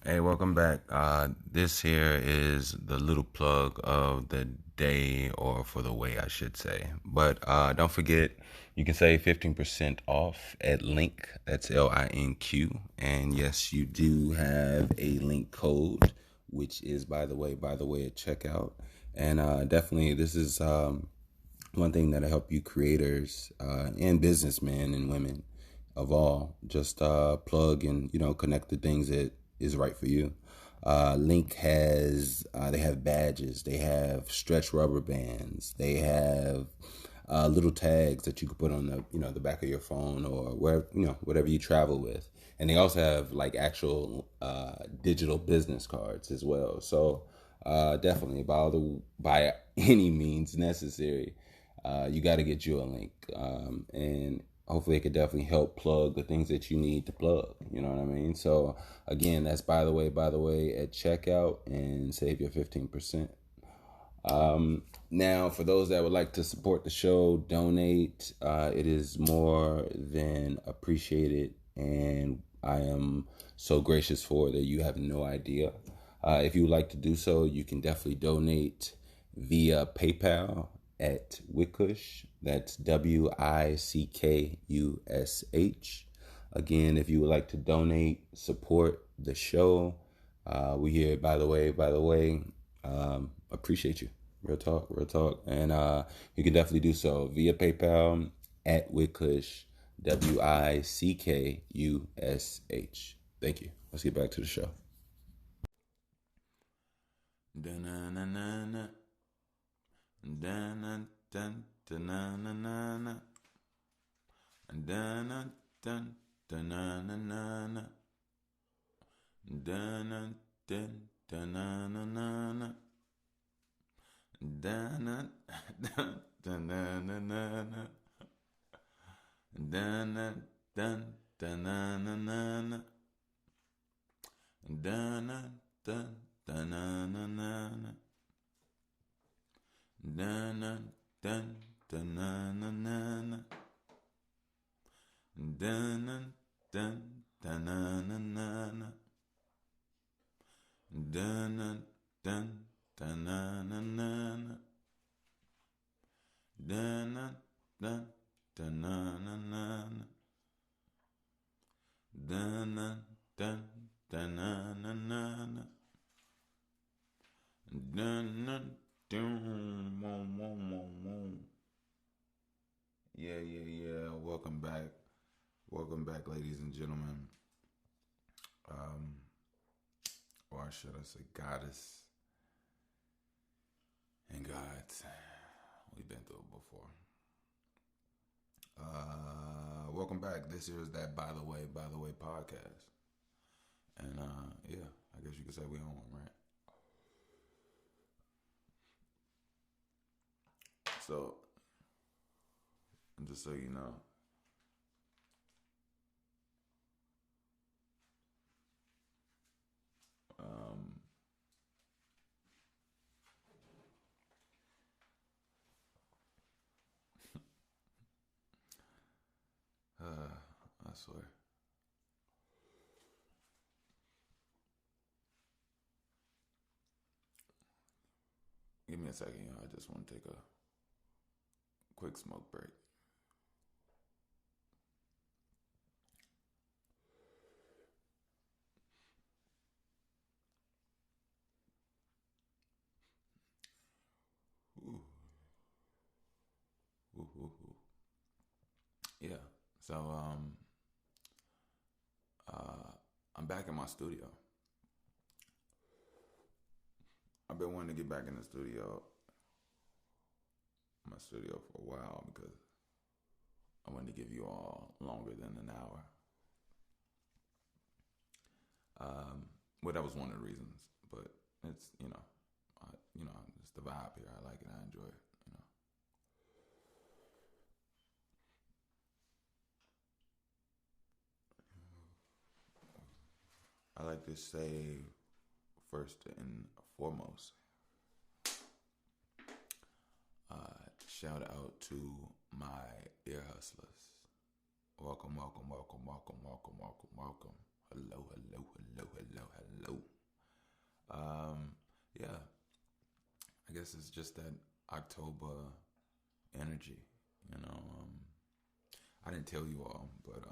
Hey, welcome back. This here is the little plug of the day, or for the way, I should say. But don't forget, you can save 15% off at Link. That's LINQ. And yes, you do have a link code, which is, by the way, at checkout. And definitely, this is one thing that'll help you creators and businessmen and women of all just plug and connect the things that is right for you. Link has they have badges, they have stretch rubber bands, they have little tags that you can put on the back of your phone or wherever whatever you travel with, and they also have like actual digital business cards as well. So definitely by any means necessary, you got to get you a link, and hopefully it could definitely help plug the things that you need to plug. You know what I mean? So again, that's by the way at checkout, and save your 15%. Now, for those that would like to support the show, donate. It is more than appreciated, and I am so gracious for that you have no idea. If you would like to do so, you can definitely donate via PayPal at Wickush. That's WICKUSH. Again, if you would like to donate, support the show, we here, by the way, appreciate you. Real talk, real talk. And you can definitely do so via PayPal at Wickush, WICKUSH. Thank you. Let's get back to the show. Da-na-na-na-na. Da-na-dun-da-na-na-na. Da-na-dun, da-na-na-na-na. Da-na-dun, da-na-na-na-na. Da-na-dun, da-na-na-na. Da-na-dun, da-na-na-na. Da-na-dun, da-na-na-na. Da-na-dun, da-na-na-na. Da-na-dun, da-na-na-na. Dun dun dun na na na. Dun dun dun na na na na. Dun dun dun na na na na. Dun dun dun. Yeah. Welcome back. Welcome back, ladies and gentlemen. Um, or should I say, goddess and gods. We've been through it before. Welcome back. This is that by the way podcast, and yeah, I guess you could say we on one, right? So, just so you know, um, I swear. Give me a second, y'all. I just want to take a quick smoke break. Ooh, ooh. Yeah. So, I'm back in my studio. I've been wanting to get back in my studio for a while because I wanted to give you all longer than an hour. Um, well, that was one of the reasons, but it's it's the vibe here. I like it. I enjoy it. I like to say first and foremost, shout out to my ear hustlers. Welcome. Hello. guess it's just that October energy. You know, I didn't tell you all, but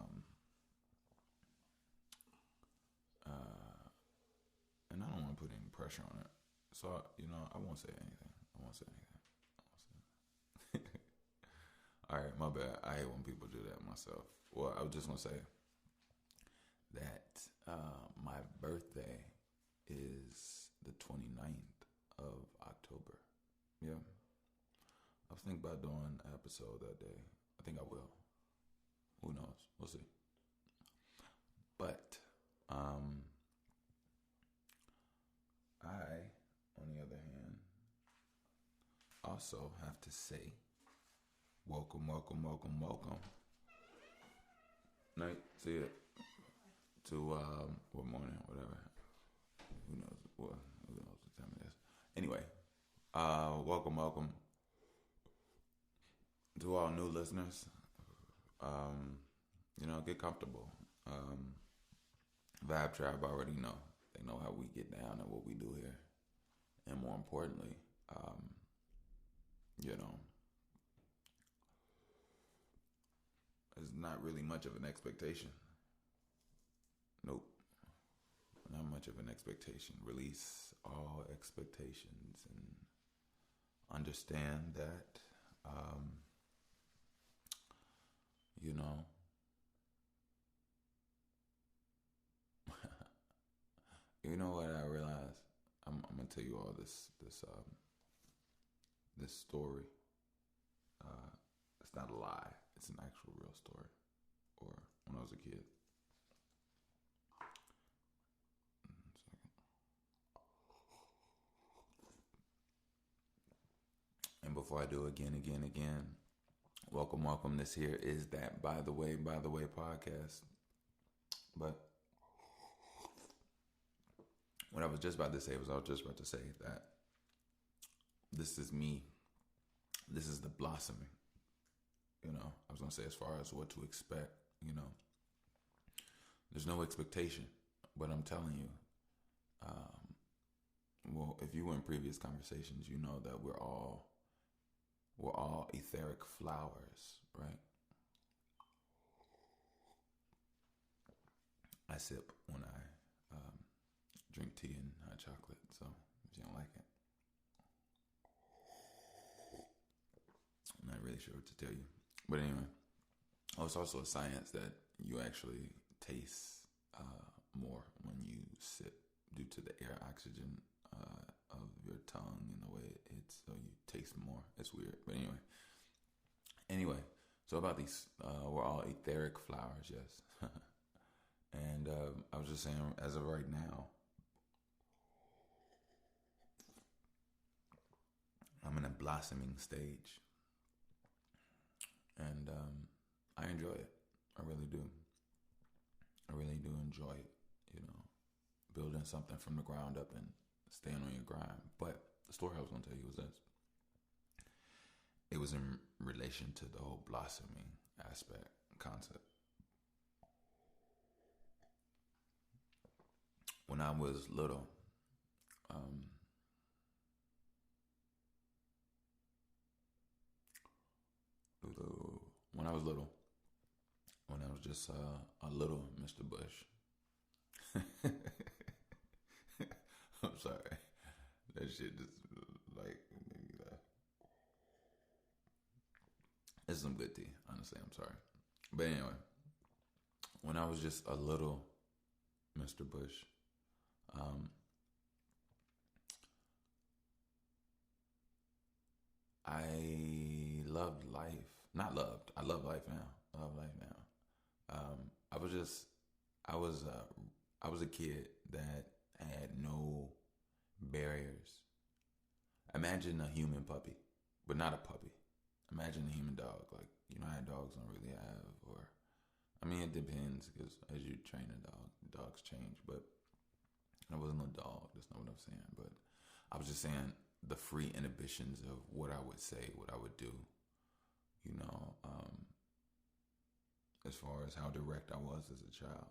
and I don't want to put any pressure on it. So I won't say anything. I won't say anything. I won't say anything. All right, my bad. I hate when people do that myself. Well, I was just gonna say that my birthday is the 29th of October. Yeah. I was thinking about doing an episode that day. I think I will. Who knows? We'll see. But I, on the other hand, also have to say welcome, welcome, welcome, welcome. Night, see it. To what morning, whatever. Who knows? Well, who knows what time it is? Anyway, welcome, welcome to all new listeners. Get comfortable. Vibe Tribe already know. They know how we get down and what we do here, and more importantly, there's not really much of an expectation. Nope. Not much of an expectation. Release all expectations and understand that, you know, you know what I realized? I'm gonna tell you all this story. It's not a lie. It's an actual real story. Or when I was a kid. And before I do again, welcome, welcome. This here is that By the Way podcast. But what I was just about to say that this is me. This is the blossoming. I was going to say as far as what to expect, there's no expectation, but I'm telling you, well, if you were in previous conversations, you know that we're all etheric flowers, right? I sip when I drink tea and hot chocolate, so if you don't like it, I'm not really sure what to tell you. But anyway, it's also a science that you actually taste more when you sip due to the air oxygen of your tongue and the way it hits, so you taste more. It's weird, but anyway. So about these, we're all etheric flowers, yes. And I was just saying, as of right now, I'm in a blossoming stage, and I enjoy it. I really do. I really do enjoy it. Building something from the ground up and staying on your grind. But the story I was going to tell you was this. It was in relation to the whole blossoming aspect concept. When I was little, when I was just a little Mr. Bush. I'm sorry. That shit just like made me laugh. It's some good tea, honestly. I'm sorry. But anyway, when I was just a little Mr. Bush, I loved life. Not loved. I love life now. I love life now. I was just, I was a kid that had no barriers. Imagine a human puppy, but not a puppy. Imagine a human dog. Like, how dogs don't really have, or, I mean, it depends, because as you train a dog, dogs change, but I wasn't a dog. That's not what I'm saying. But I was just saying the free inhibitions of what I would say, what I would do, as far as how direct I was as a child.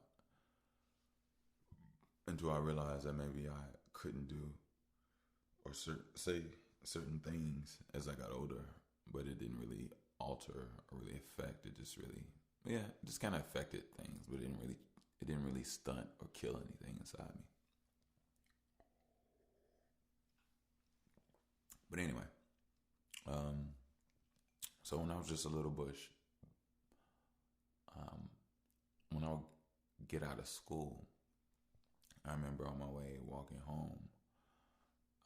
Until I realized that maybe I couldn't do or say certain things as I got older, but it didn't really alter or really affect. It just really, yeah, it just kind of affected things, but it didn't really stunt or kill anything inside me. But anyway, um, so when I was just a little bush, um, when I would get out of school, I remember on my way walking home,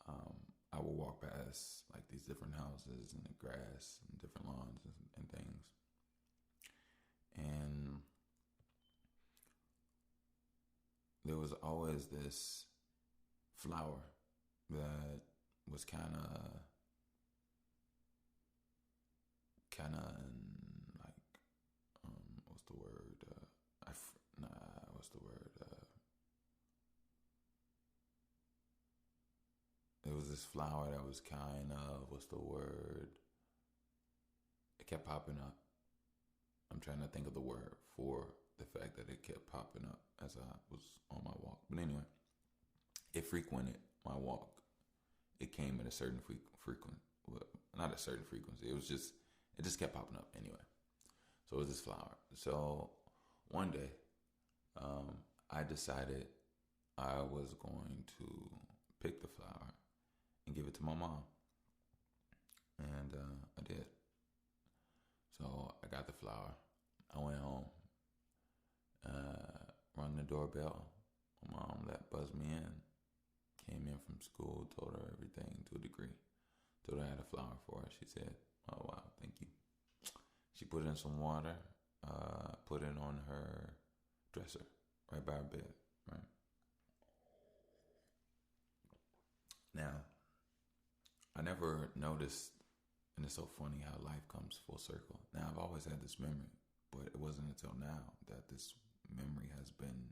um, I would walk past like these different houses and the grass and different lawns and things. And there was always this flower that was kind of like, what's the word? What's the word? It was this flower that was kind of, what's the word? It kept popping up. I'm trying to think of the word for the fact that it kept popping up as I was on my walk. But anyway, it frequented my walk. It came at a certain well, not a certain frequency. It just kept popping up anyway. So it was this flower. So one day, I decided I was going to pick the flower and give it to my mom. And I did. So I got the flower. I went home, rang the doorbell. My mom buzzed me in. Came in from school, told her everything to a degree. Told her I had a flower for her. She said, "Oh wow, thank you." She put it in some water, put it on her dresser, right by her bed. Right now, I never noticed, and it's so funny how life comes full circle. Now I've always had this memory, but it wasn't until now that this memory has been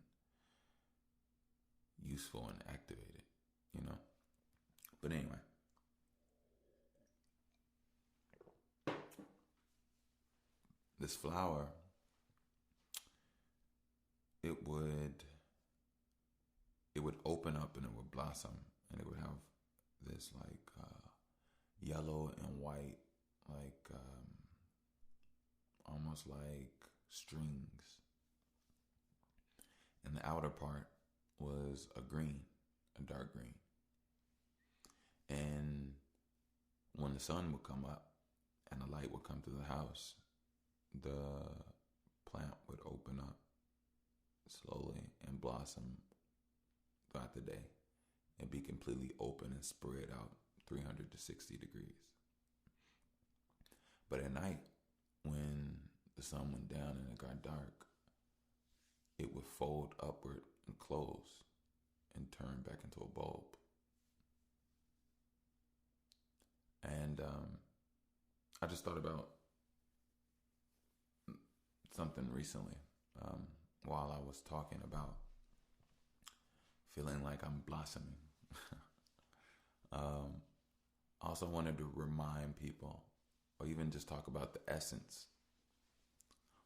useful and activated. You know. But anyway, this flower, it would it would open up and it would blossom and it would have this like yellow and white, like almost like strings, and the outer part was a green, a dark green. And when the sun would come up and the light would come through the house, the plant would open up slowly and blossom throughout the day and be completely open and spread out 360 degrees. But at night, when the sun went down and it got dark, it would fold upward and close and turn back into a bulb. And I just thought about something recently while I was talking about feeling like I'm blossoming. I also wanted to remind people, or even just talk about the essence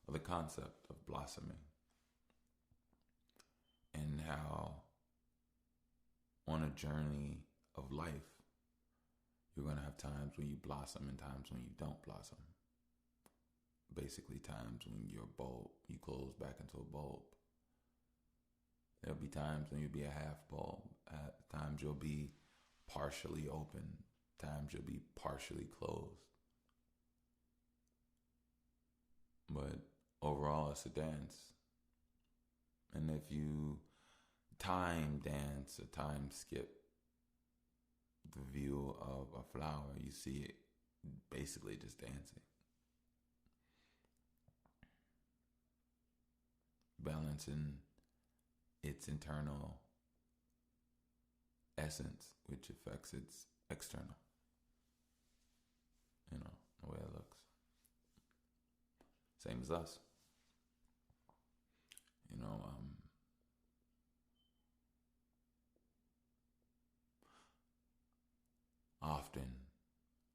or the concept of blossoming, and how on a journey of life, you're going to have times when you blossom and times when you don't blossom. Basically, times when you're a bulb, you close back into a bulb. There'll be times when you'll be a half bulb. At times you'll be partially open. Times you'll be partially closed. But overall, it's a dance. And if you time dance or time skip the view of a flower, you see it basically just dancing. Balancing its internal essence, which affects its external, the way it looks. Same as us. Often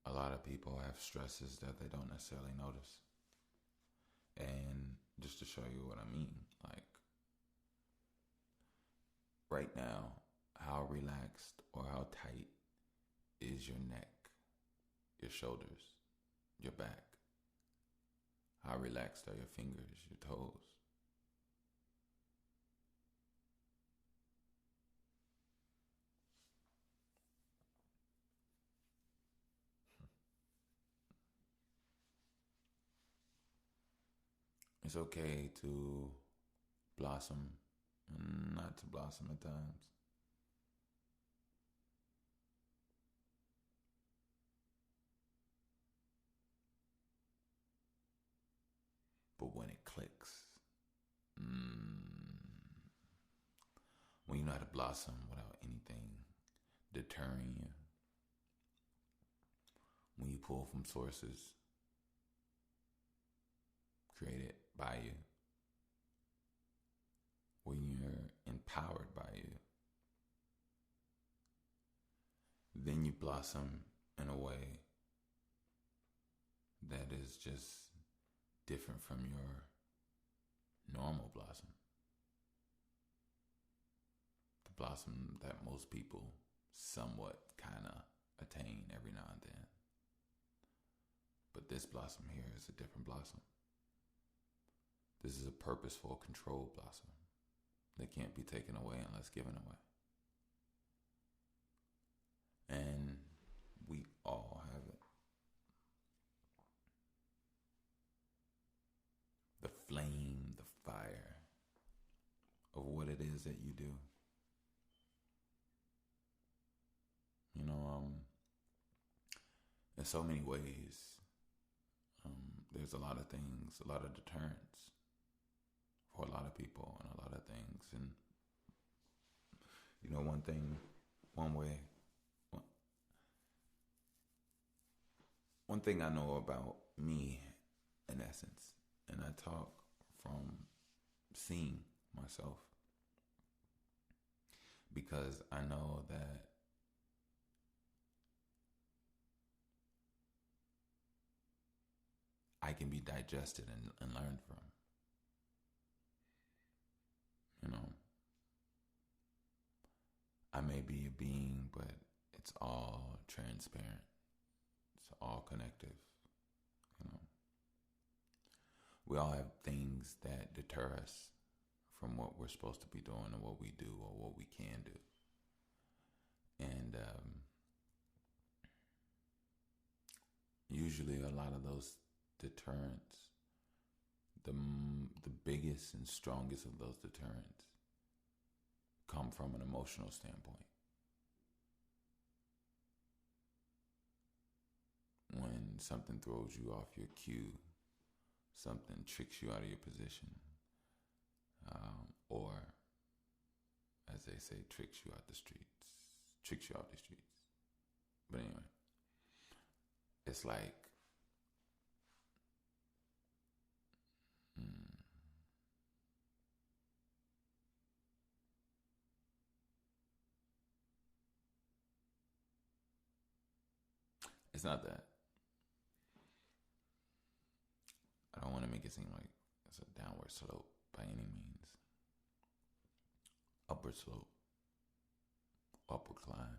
a lot of people have stresses that they don't necessarily notice. And just to show you what I mean, like right now, how relaxed or how tight is your neck your shoulders, your back. How relaxed are your fingers, your toes? It's okay to blossom and not to blossom at times. But when it clicks, when you know how to blossom without anything deterring you, when you pull from sources created by you, when you're empowered by you, then you blossom in a way that is just different from your normal blossom. The blossom that most people somewhat kind of attain every now and then. But this blossom here is a different blossom. This is a purposeful, controlled blossom that can't be taken away unless given away. And we all have it. The flame, the fire of what it is that you do. You know, in so many ways, there's a lot of things, a lot of deterrents for a lot of people and a lot of things. And, you know, one thing I know about me, in essence, and I talk from seeing myself, because I know that I can be digested and learned from. You know, I may be a being, but it's all transparent. It's all connective. You know, we all have things that deter us from what we're supposed to be doing or what we do or what we can do. And usually a lot of those deterrents, the biggest and strongest of those deterrents, come from an emotional standpoint. When something throws you off your cue, something tricks you out of your position, or, as they say, tricks you out the streets. But anyway, it's like, it's not that. I don't want to make it seem like it's a downward slope by any means. Upward slope. Upward climb.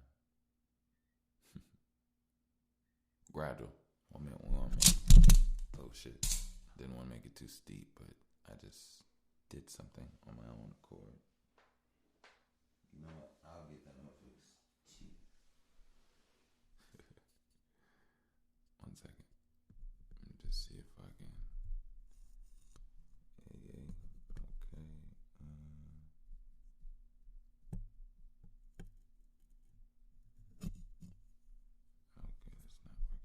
Gradual. Oh shit. Didn't want to make it too steep, but I just did something on my own accord. You know what? I'll get that on cheap. 1 second. Let me just see if I can. Okay. Okay, that's not working.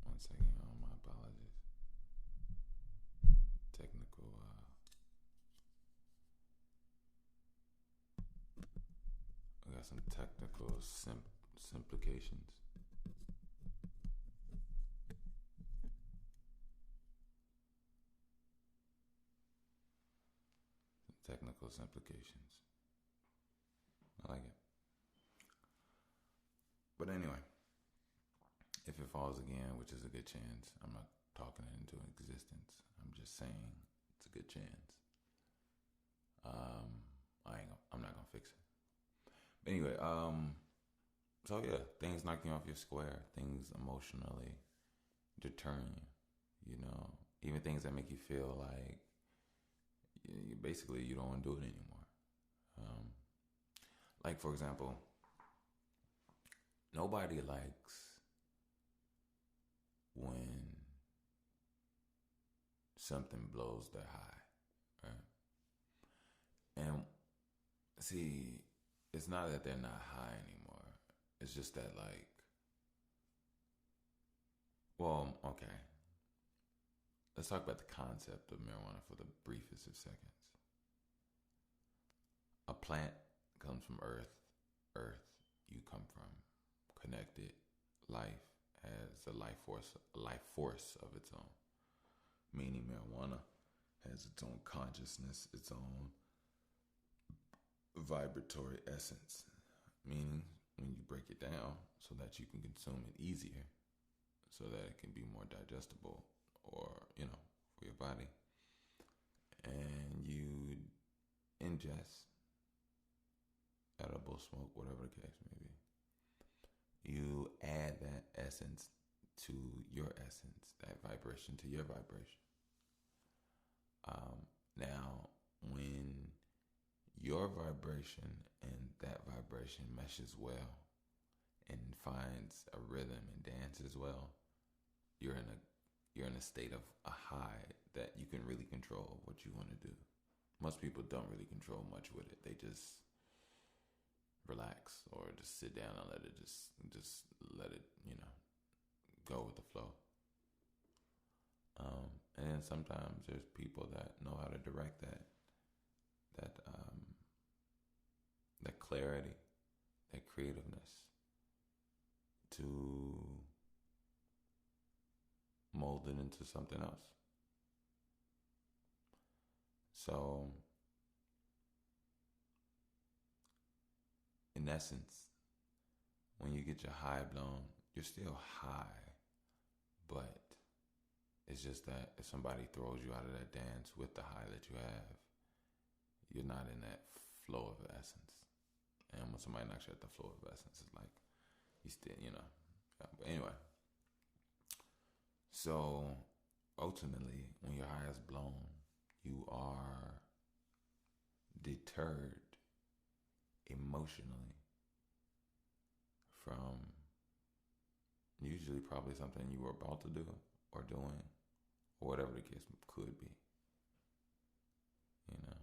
1 second, y'all. My apologies. Technical. We got some technical simplifications. Technical simplifications. I like it. But anyway, if it falls again, which is a good chance, I'm not talking it into existence. I'm just saying it's a good chance. I'm not gonna fix it. But anyway, So yeah, things knock you off your square, things emotionally deterring you, even things that make you feel like basically you don't want to do it anymore. Um, like, for example, nobody likes when something blows their high, right? And see, it's not that they're not high anymore. It's just that, like, well, okay. Let's talk about the concept of marijuana for the briefest of seconds. A plant comes from earth. Earth, you come from. Connected. Life has a life force of its own. Meaning marijuana has its own consciousness, its own vibratory essence. Meaning when you break it down so that you can consume it easier, so that it can be more digestible or, for your body. And you ingest edible smoke, whatever the case may be. You add that essence to your essence, that vibration to your vibration. Now, when your vibration and that vibration meshes well and finds a rhythm and dances well, you're in a state of a high that you can really control what you want to do. Most people don't really control much with it. They just relax or just sit down and let it just let it go with the flow. And then sometimes there's people that know how to direct that clarity, that creativeness to mold it into something else. So, in essence, when you get your high blown, you're still high, but it's just that if somebody throws you out of that dance with the high that you have, you're not in that flow of essence. And when somebody knocks you at the flow of essence, it's like you still, Yeah, but anyway, so ultimately, when your high is blown, you are deterred emotionally from usually probably something you were about to do or doing or whatever the case could be, you know.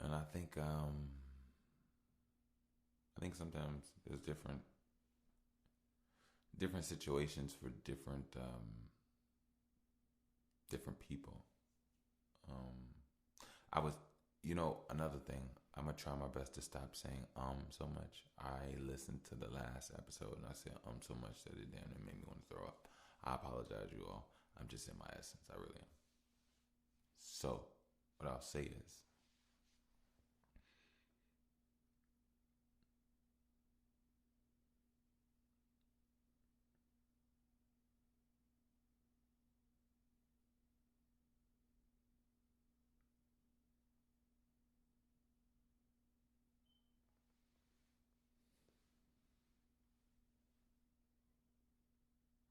And I think sometimes there's different situations for different people. I was, another thing. I'm gonna try my best to stop saying so much. I listened to the last episode and I said so much that it damn near made me want to throw up. I apologize, you all. I'm just in my essence. I really am. So, what I'll say is,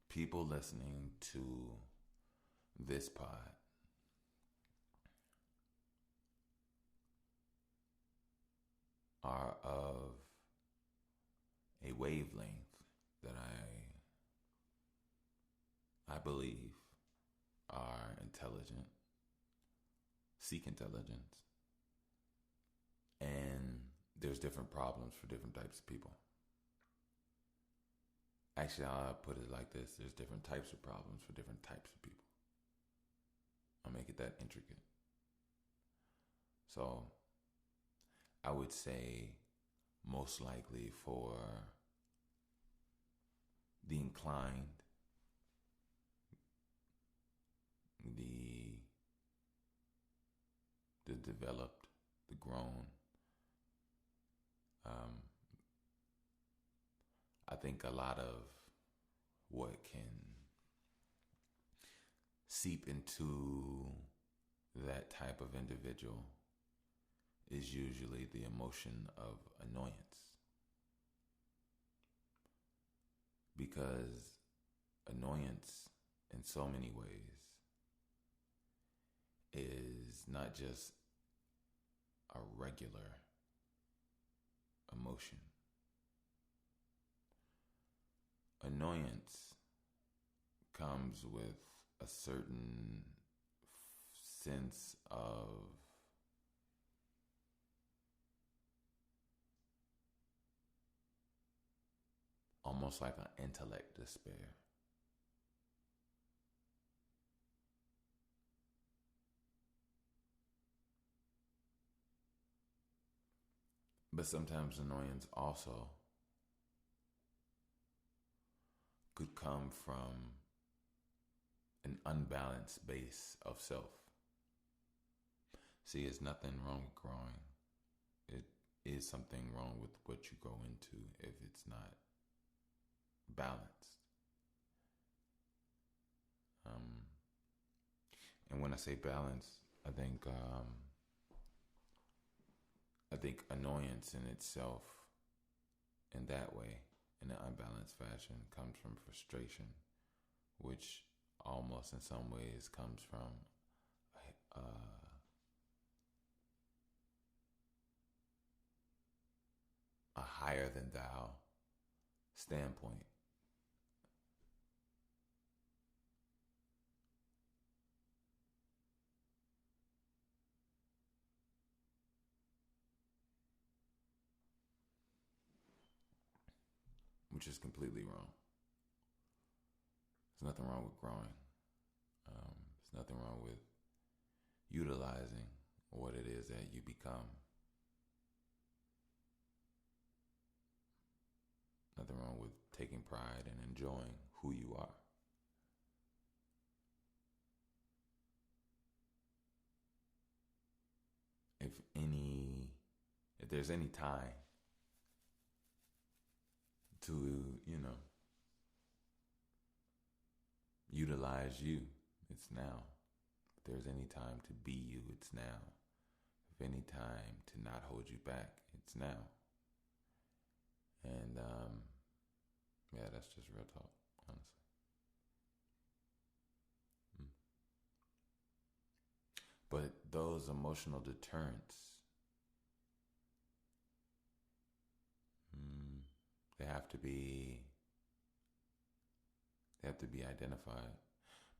people listening to this pod are of a wavelength that I believe are intelligent, seek intelligence, and there's different problems for different types of people. Actually, I'll put it like this: there's different types of problems for different types of people. I'll make it that intricate. So, I would say most likely for the inclined, the developed, the grown. I think a lot of what can seep into that type of individual is usually the emotion of annoyance. Because annoyance, in so many ways, is not just a regular emotion. Annoyance comes with a certain sense of almost like an intellect despair. But sometimes annoyance also could come from an unbalanced base of self. See, it's nothing wrong with growing. It is something wrong with what you grow into if it's not balanced. And when I say balance, I think annoyance in itself, in that way, in an unbalanced fashion, comes from frustration, which almost in some ways comes from a higher than thou standpoint. Which is completely wrong. There's nothing wrong with growing. There's nothing wrong with utilizing what it is that you become. Nothing wrong with taking pride and enjoying who you are. If there's any time to, utilize you, it's now. If there's any time to be you, it's now. If any time to not hold you back, it's now. And yeah, that's just real talk, honestly. But those emotional deterrents, they have to be identified,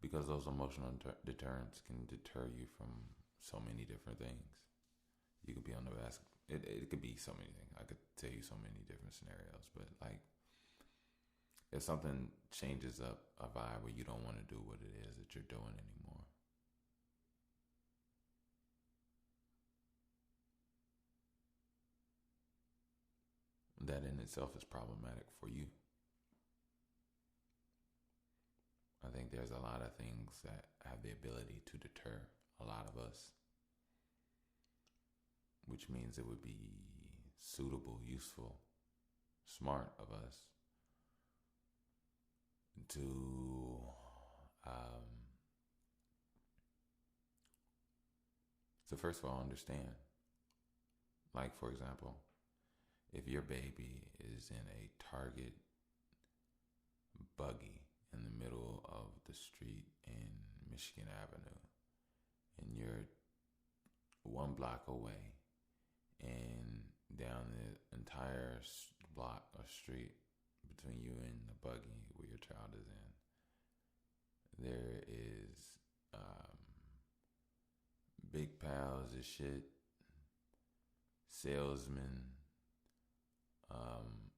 because those emotional deterrents can deter you from so many different things. You could be on the it could be so many things. I could tell you so many different scenarios, but like if something changes up a vibe where you don't want to do what it is that you're doing anymore, that in itself is problematic for you. I think there's a lot of things that have the ability to deter a lot of us, which means it would be suitable, useful, smart of us to first of all understand. Like, for example, if your baby is in a Target buggy in the middle of the street in Michigan Avenue, and you're 1 block away, and down the entire block or street between you and the buggy where your child is in, there is big piles of shit, salesmen,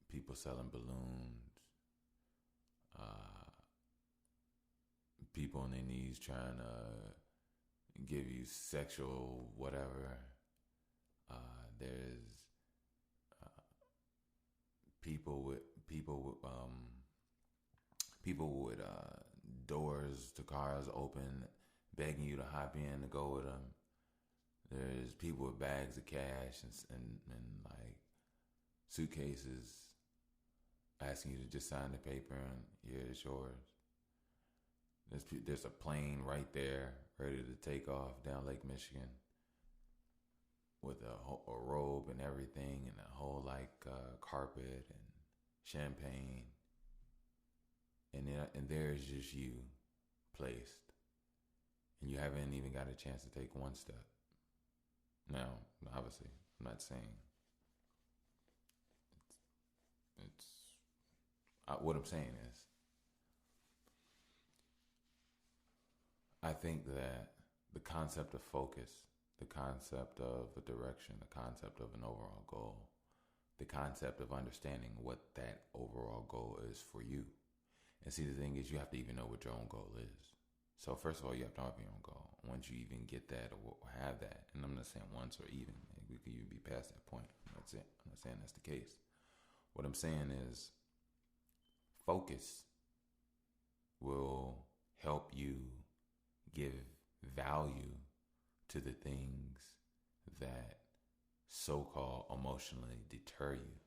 people selling balloons, people on their knees trying to give you sexual whatever. There's people with doors to cars open, begging you to hop in to go with them. There's people with bags of cash and like suitcases asking you to just sign the paper and yeah, it's yours. There's a plane right there ready to take off down Lake Michigan. with a robe and everything, and a whole carpet and champagne, and there's just you placed, and you haven't even got a chance to take one step. Now, obviously, I'm not saying it's what I'm saying is, I think that the concept of focus, the concept of a direction, the concept of an overall goal, the concept of understanding what that overall goal is for you. And see, the thing is, you have to even know what your own goal is. So first of all, you have to have your own goal. Once you even get that or have that, and I'm not saying once or even, we could even be past that point. That's it. I'm not saying that's the case. What I'm saying is, focus will help you give value to the things that so-called emotionally deter you,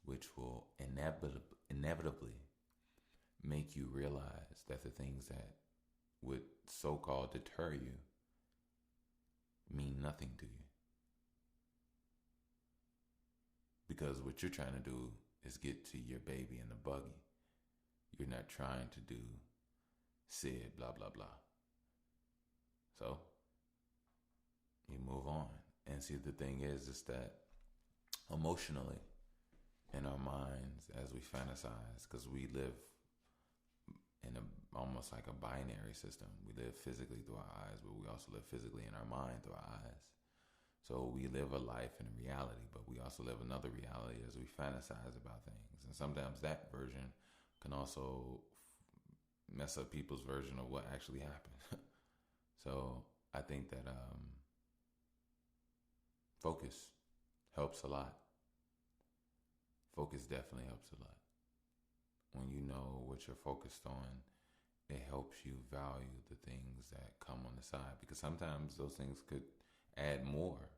which will inevitably make you realize that the things that would so-called deter you mean nothing to you. Because what you're trying to do is get to your baby in the buggy. You're not trying to do said blah, blah, blah. So you move on. And see, the thing is that emotionally, in our minds, as we fantasize, because we live in almost like a binary system. We live physically through our eyes, but we also live physically in our mind through our eyes. So we live a life in reality, but we also live another reality as we fantasize about things. And sometimes that version can also mess up people's version of what actually happened. So I think that focus helps a lot. Focus definitely helps a lot. When you know what you're focused on, it helps you value the things that come on the side, because sometimes those things could add more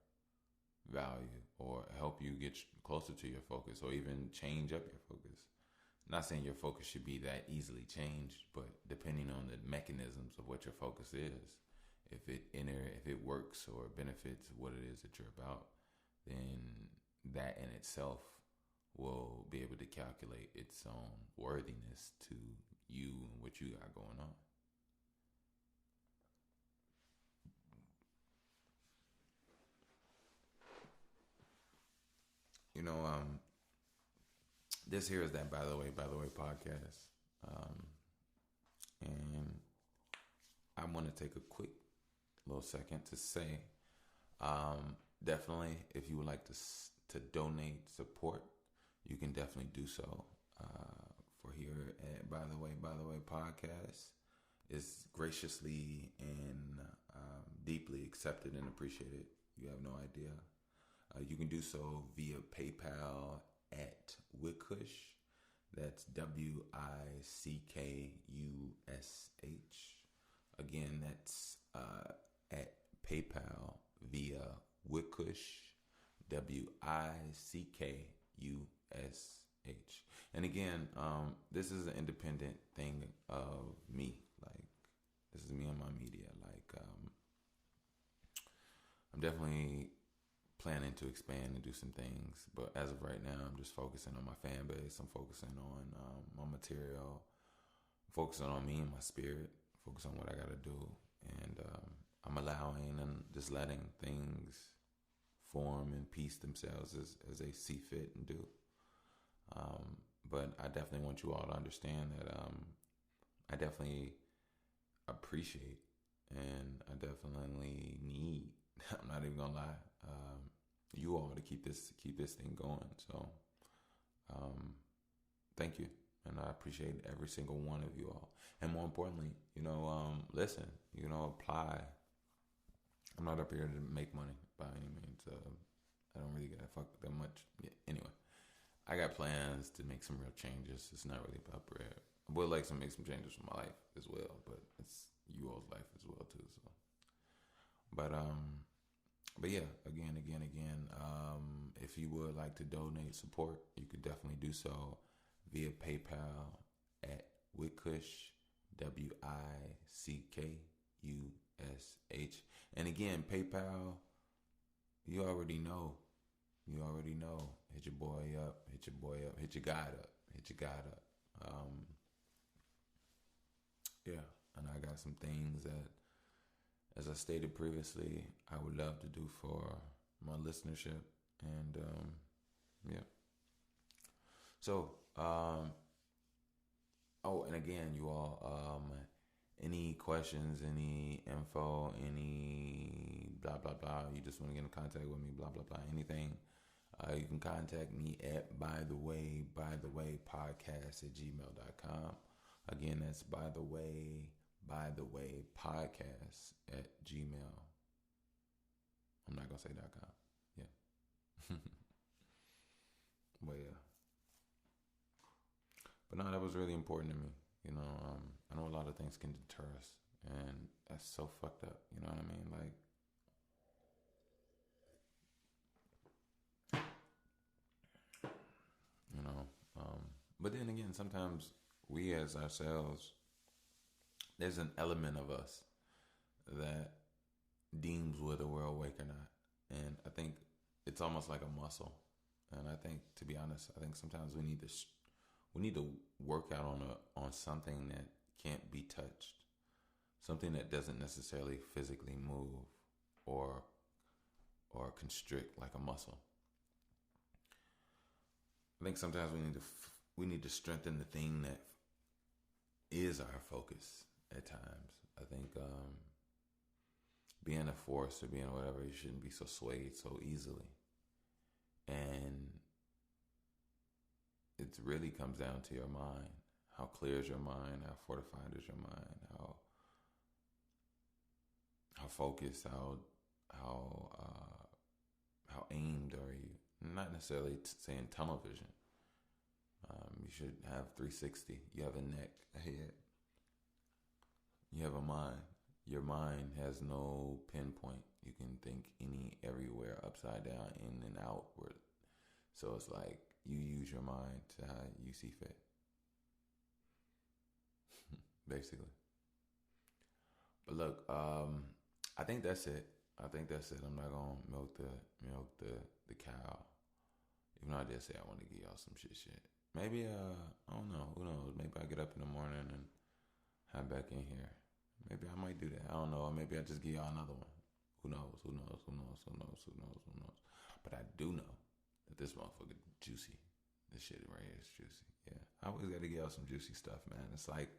value or help you get closer to your focus, or even change up your focus. Not saying your focus should be that easily changed, but depending on the mechanisms of what your focus is, if it works or benefits what it is that you're about, then that in itself will be able to calculate its own worthiness to you and what you got going on. You know, this here is that by the way podcast, and I want to take a quick little second to say, definitely, if you would like to donate support, you can definitely do so. For here at By the Way podcast is graciously and deeply accepted and appreciated. You have no idea. You can do so via PayPal at Wickush. That's WICKUSH. Again, that's at PayPal via Wickush. WICKUSH. And again, this is an independent thing of me. Like, this is me on my media. Like, I'm definitely planning to expand and do some things, but as of right now, I'm just focusing on my fan base. I'm focusing on my material, focusing on me and my spirit, focus on what I gotta do, and I'm allowing and just letting things form and piece themselves as they see fit and do. But I definitely want you all to understand that I definitely appreciate and I definitely need. I'm not even gonna lie. You all to keep this thing going. So, thank you, and I appreciate every single one of you all. And more importantly, listen, apply. I'm not up here to make money by any means. I don't really get a fuck that much. Yeah, anyway, I got plans to make some real changes. It's not really about bread. I would like to make some changes for my life as well, but it's you all's life as well too. So, but yeah, again. If you would like to donate support, you could definitely do so via PayPal at Wickush, WICKUSH. And again, PayPal you already know. You already know. Hit your boy up. Hit your boy up. Hit your guy up. Hit your guy up. Yeah, and I got some things that, as I stated previously, I would love to do for my listenership, and yeah. So, oh, and again, you all, any questions, any info, any blah blah blah, you just want to get in contact with me, blah blah blah, anything, you can contact me at podcast at gmail.com. Again, that's podcast at gmail. I'm not gonna say .com. Yeah. But yeah. But no, that was really important to me. You know, I know a lot of things can deter us, and that's so fucked up. You know what I mean? Like, you know. But then again, sometimes we as ourselves, there's an element of us that deems whether we're awake or not, and I think it's almost like a muscle. And I think, to be honest, I think sometimes we need to work out on something that can't be touched, something that doesn't necessarily physically move or constrict like a muscle. I think sometimes we need to strengthen the thing that is our focus at times. I think being a force or being whatever, you shouldn't be so swayed so easily. And it really comes down to your mind. How clear is your mind? How fortified is your mind? How focused? How aimed are you? Not necessarily saying tunnel vision. You should have 360. You have a neck, a head. You have a mind. Your mind has no pinpoint. You can think everywhere, upside down, in and outward. So it's like you use your mind to how you see fit, basically. But look, I think that's it. I'm not gonna milk the cow. Even though I did say I want to give y'all some shit. Maybe I don't know. Who knows? Maybe I get up in the morning and hop back in here. Maybe I might do that. I don't know. Or maybe I just give y'all another one. Who knows? But I do know that this motherfucker juicy. This shit right here is juicy. Yeah, I always got to get out some juicy stuff, man. It's like,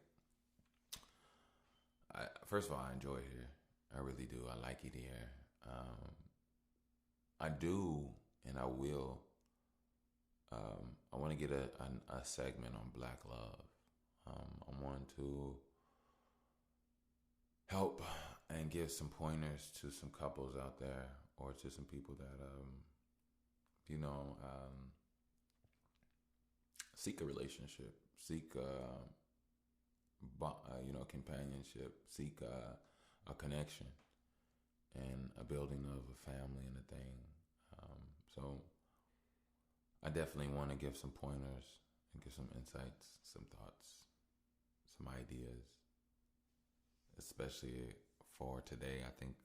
first of all, I enjoy it here. I really do. I like it here. I do, and I will. I want to get a segment on Black love. I want to help and give some pointers to some couples out there, or to some people that seek a relationship, seek companionship, seek a connection, and a building of a family and a thing. So I definitely want to give some pointers and give some insights, some thoughts, some ideas, especially for today. I think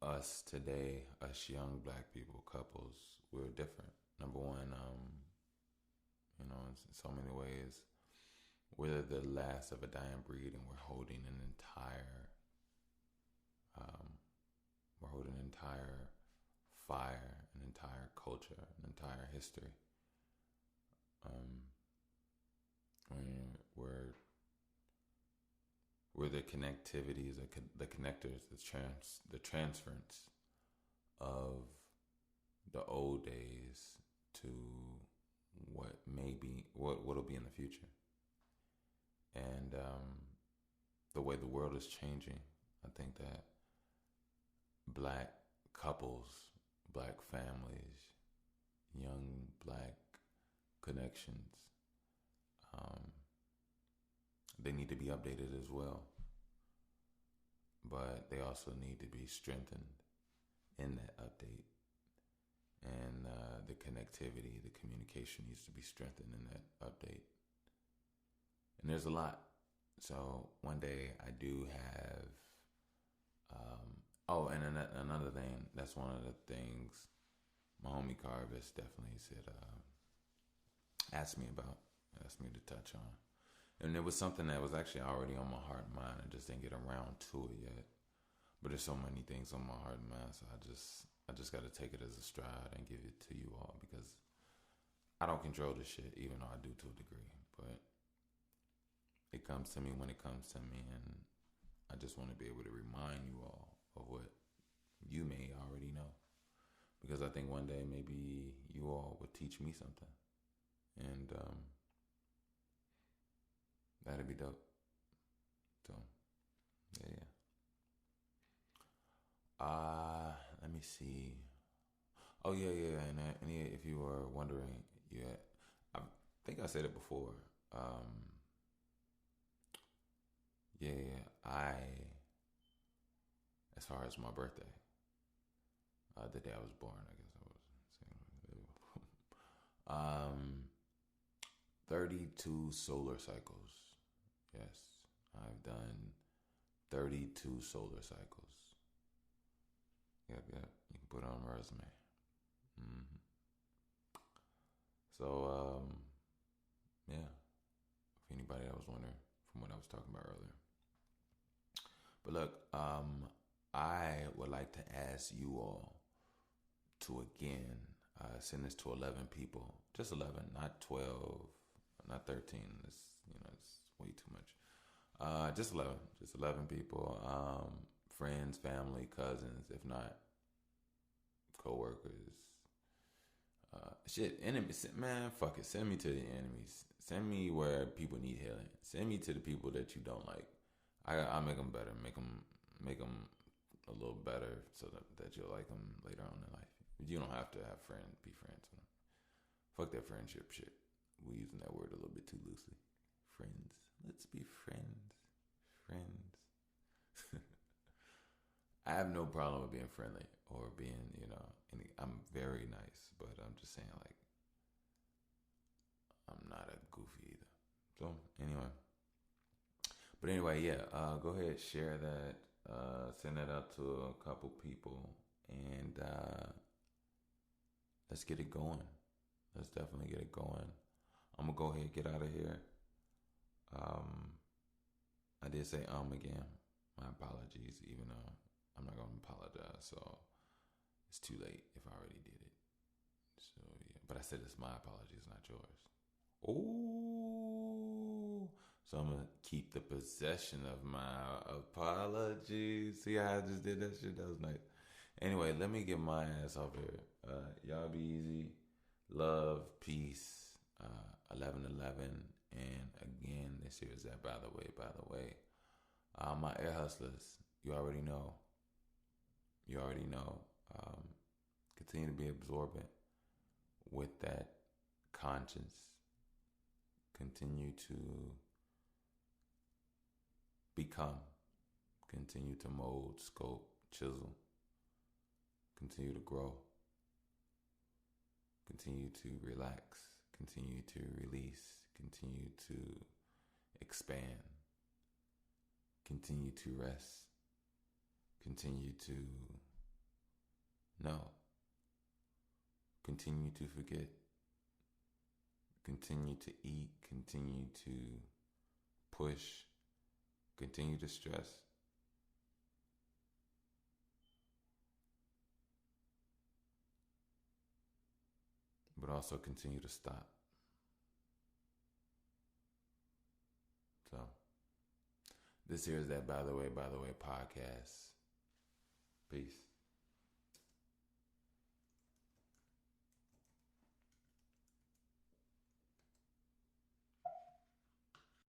us today, us young Black people, couples, we're different. Number one, in so many ways, we're the last of a dying breed, and we're holding an entire fire, an entire culture, an entire history. We're the connectivities, the connectors, the transference of the old days to what'll be in the future, and the way the world is changing. I think that Black couples, Black families, young Black connections, they need to be updated as well, but they also need to be strengthened in that update, and the connectivity, the communication needs to be strengthened in that update. And there's a lot. So one day I do have Oh, and then another thing. That's one of the things my homie Carvis definitely said. Asked me about. Asked me to touch on. And it was something that was actually already on my heart and mind. I just didn't get around to it yet. But there's so many things on my heart and mind, so I just got to take it as a stride and give it to you all because I don't control this shit, even though I do to a degree. But it comes to me when it comes to me, and I just want to be able to remind you all of what you may already know, because I think one day maybe you all would teach me something, and that'd be dope. So yeah. Let me see. Oh yeah. And yeah, if you were wondering, yeah, I think I said it before. Yeah, as far as my birthday, the day I was born, I guess I was saying. 32 solar cycles. Yes, I've done 32 solar cycles. Yep. You can put it on a resume. hmm So, yeah. If anybody that was wondering from what I was talking about earlier. But look, I would like to ask you all to again send this to 11 people. Just 11, not 12, not 13. It's way too much. Just 11. Just 11 people. Friends, family, cousins, if not coworkers. Shit, enemies. Man, fuck it. Send me to the enemies. Send me where people need healing. Send me to the people that you don't like. I'll make them better. Make them a little better so that you'll like them later on in life. You don't have to have be friends with them. Fuck that friendship shit. We're using that word a little bit too loosely. Friends. Let's be friends. Friends. I have no problem with being friendly or being, I'm very nice, but I'm just saying, like, I'm not a goofy either. So, anyway, yeah, go ahead, share that, send that out to a couple people, and let's get it going. Let's definitely get it going. I'm gonna go ahead and get out of here. Um, I did say again. My apologies, even though I'm not gonna apologize. So it's too late if I already did it. So yeah, but I said it's my apologies, not yours. Oh, so I'm gonna keep the possession of my apologies. See how I just did that shit? That was nice. Anyway, let me get my ass off here. Y'all be easy. Love, peace. 11:11, and again, this here is that. By the way, my air hustlers. You already know. You already know. Um, Continue to be absorbent with that conscience. Continue to become. Continue to mold, sculpt, chisel. Continue to grow. Continue to relax. Continue to release. Continue to expand. Continue to rest. Continue to know. Continue to forget. Continue to eat. Continue to push. Continue to stress. But also continue to stop. So, this here is that By the Way podcast. Peace.